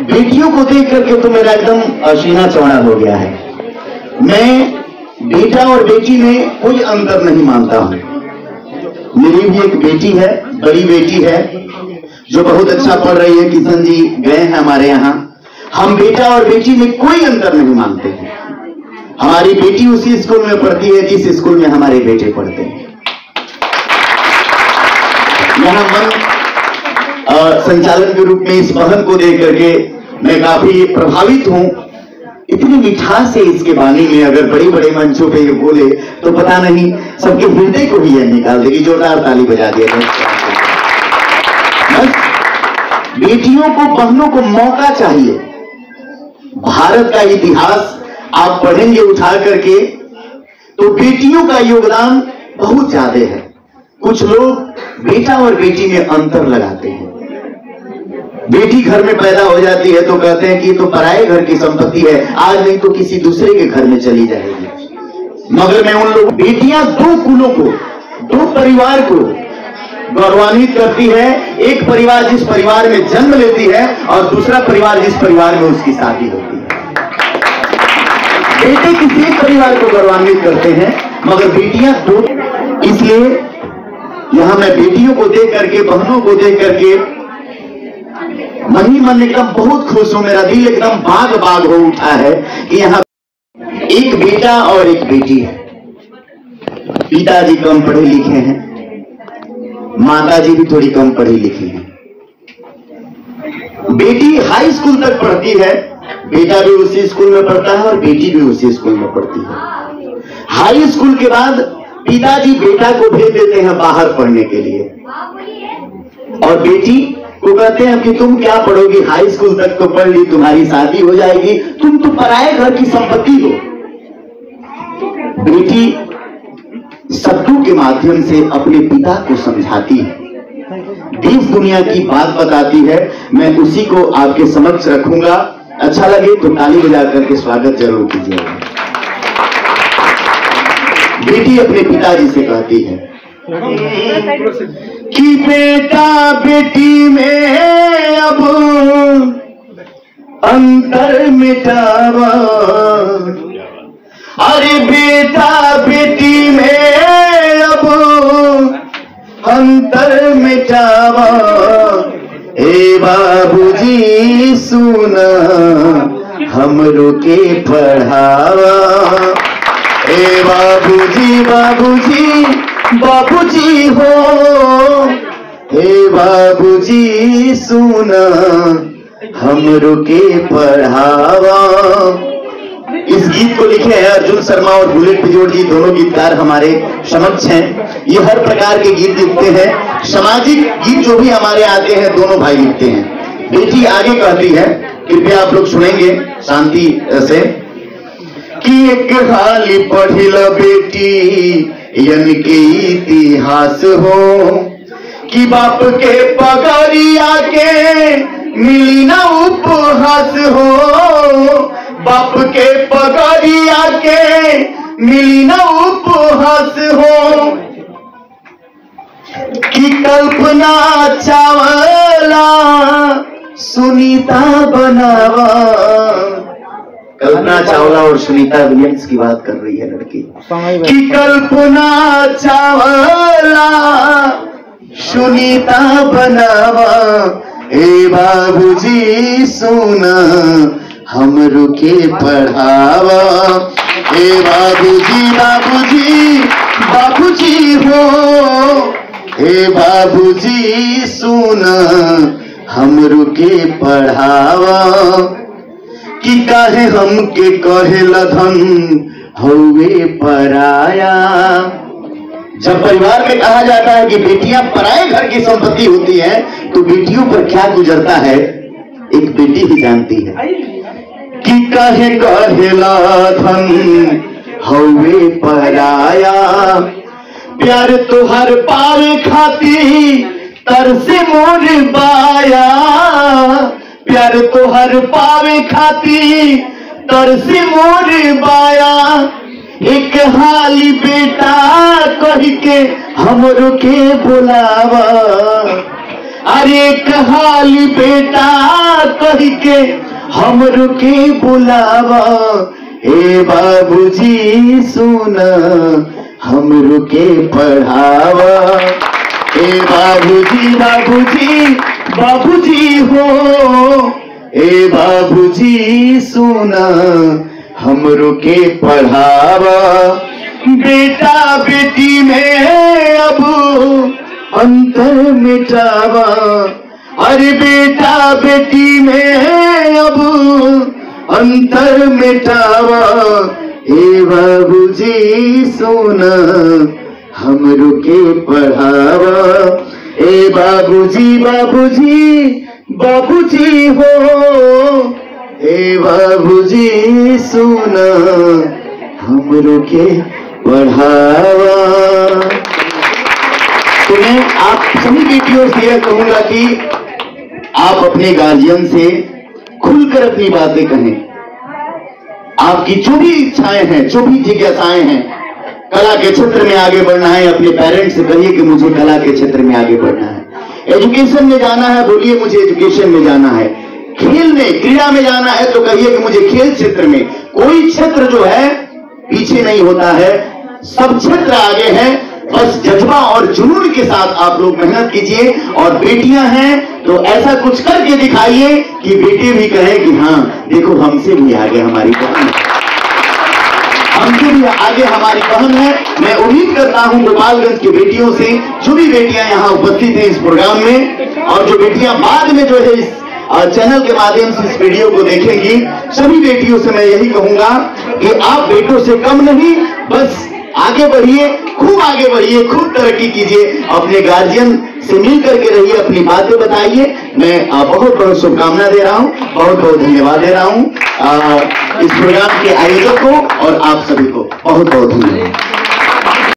बेटियों को देख करके तो मेरा एकदम सीना चौड़ा हो गया है। मैं बेटा और बेटी में कोई अंतर नहीं मानता हूं। मेरी भी एक बेटी है, बड़ी बेटी है, जो बहुत अच्छा पढ़ रही है। किशन जी गए हैं हमारे यहाँ। हम बेटा और बेटी में कोई अंतर नहीं मानते हैं। हमारी बेटी उसी स्कूल में पढ़ती है जिस स्कूल में हमारे बेटे पढ़ते हैं। यहाँ मन संचालन के रूप में इस पहल को देख करके मैं काफी प्रभावित हूं। इतनी मिठास है इसके वाणी में। अगर बड़े बड़े मंचों पे ये बोले तो पता नहीं सबके हृदय को ही यह निकाल देगी। जोरदार ताली बजा दिया जाए। बेटियों को, बहनों को मौका चाहिए। भारत का इतिहास आप पढ़ेंगे उठा करके तो बेटियों का योगदान बहुत ज्यादा है। कुछ लोग बेटा और बेटी में अंतर लगाते हैं। बेटी घर में पैदा हो जाती है तो कहते हैं कि तो पराये घर की संपत्ति है, आज नहीं तो किसी दूसरे के घर में चली जाएगी। मगर मैं उन लोग, बेटियां दो कुलों को, दो परिवार को गौरवान्वित करती है। एक परिवार जिस परिवार में जन्म लेती है और दूसरा परिवार जिस परिवार में उसकी शादी होती है। बेटे किसी एक परिवार को गौरवान्वित करते हैं मगर बेटियां दो। इसलिए यहां मैं बेटियों को देख करके, बहनों को देख करके मन ही मन एकदम बहुत खुश हूं। मेरा दिल एकदम बाग बाग हो उठा है कि यहाँ एक बेटा और एक बेटी है। पिताजी कम पढ़े लिखे हैं, माताजी भी थोड़ी कम पढ़ी लिखी है। बेटी हाई स्कूल तक पढ़ती है, बेटा भी उसी स्कूल में पढ़ता है और बेटी भी उसी स्कूल में पढ़ती है। हाई स्कूल के बाद पिताजी बेटा को भेज देते हैं बाहर पढ़ने के लिए और बेटी को कहते हैं कि तुम क्या पढ़ोगी, हाई स्कूल तक तो पढ़ ली, तुम्हारी शादी हो जाएगी, तुम तो पराये घर की संपत्ति हो। बेटी शब्दों के माध्यम से अपने पिता को समझाती है, देश दुनिया की बात बताती है। मैं उसी को आपके समक्ष रखूंगा। अच्छा लगे तो ताली बजा करके स्वागत जरूर कीजिएगा। बेटी अपने पिताजी से कहती है कि बेटा बेटी में अब अंतर मिटावा। अरे बेटा बेटी में अब अंतर मिटावा। ए बाबूजी सुना हमरो के पढ़ावा। ए बाबूजी बाबूजी बाबूजी हो, हे बाबूजी सुना हमरो के पढ़ावा। इस गीत को लिखे हैं अर्जुन शर्मा और बुलेट पिजोड़ जी, दोनों गीतकार हमारे समक्ष हैं। ये हर प्रकार के गीत लिखते हैं, सामाजिक गीत जो भी हमारे आते हैं दोनों भाई लिखते हैं। बेटी आगे कहती है, कृपया आप लोग सुनेंगे शांति से, कि एक हाली पढ़िल बेटी यानी के इतिहास हो, कि बाप के पगड़िया के मिली ना उपहास हो। बाप के पगड़िया के मिली ना उपहास हो, कि कल्पना चावला सुनीता बनावा। कल्पना चावला और सुनीता विलियम्स की बात कर रही है लड़की, कि कल्पना चावला सुनीता बनावा। ए बाबूजी सुना हमरो के पढ़ावा। ए बाबूजी बाबूजी बाबूजी हो, हे बाबूजी सुना हमरो के पढ़ावा। कि काहे हमके कहेला धन हवे पराया। जब परिवार में कहा जाता है कि बेटियां पराये घर की संपत्ति होती हैं तो बेटियों पर क्या गुजरता है एक बेटी ही जानती है। कि काहे कहेला धन हवे पराया। प्यार तुहार पावे खाती तरसे मोर बाया। प्यार तुहर पावे खाती तरसे मोर बाया। एक हाली बेटा कह के हमरो के बुलावा। अरे कहाली बेटा कह के हमरो के बुलावा, ए बाबूजी सुना हमरो के पढ़ावा। ए बाबूजी बाबूजी बाबूजी हो, ए बाबूजी सुना हमरो के पढ़ावा। बेटा बेटी में अब अंतर मिटावा, अरे बेटा बेटी में अब अंतर मिटावा। हे बाबूजी सोना हमरो के पढ़ावा। ए बाबूजी बाबूजी बाबूजी हो, ए बाबूजी सोना हमरो के पढ़ावा। तो मैं आप सभी बेटियों से यह कहूंगा कि आप अपने गार्जियन से खुलकर अपनी बातें कहें। आपकी जो भी इच्छाएं हैं, जो भी जिज्ञासाएं हैं, कला के क्षेत्र में आगे बढ़ना है, अपने पेरेंट्स से कहिए कि मुझे कला के क्षेत्र में आगे बढ़ना है। एजुकेशन में जाना है, बोलिए मुझे एजुकेशन में जाना है। खेल में, क्रीड़ा में जाना है तो कहिए कि मुझे खेल क्षेत्र में। कोई क्षेत्र जो है पीछे नहीं होता है, सब क्षेत्र आगे है। बस जज्बा और जुनून के साथ आप लोग मेहनत कीजिए। और बेटियां हैं तो ऐसा कुछ करके दिखाइए कि बेटे भी कहें कि हाँ देखो हमसे भी आगे हमारी बहन है, हमसे भी आगे हमारी बहन है। मैं उम्मीद करता हूं गोपालगंज की बेटियों से, जो भी बेटियां यहां उपस्थित हैं इस प्रोग्राम में, और जो बेटियां बाद में जो है इस चैनल के माध्यम से इस वीडियो को देखेंगी, सभी बेटियों से मैं यही कहूंगा कि आप बेटों से कम नहीं, बस आगे बढ़िए, खूब आगे बढ़िए, खूब तरक्की कीजिए, अपने गार्जियन से मिल करके रहिए, अपनी बातें बताइए। मैं बहुत बहुत शुभकामना दे रहा हूं, बहुत बहुत धन्यवाद दे रहा हूं इस प्रोग्राम के आयोजक को और आप सभी को बहुत बहुत धन्यवाद।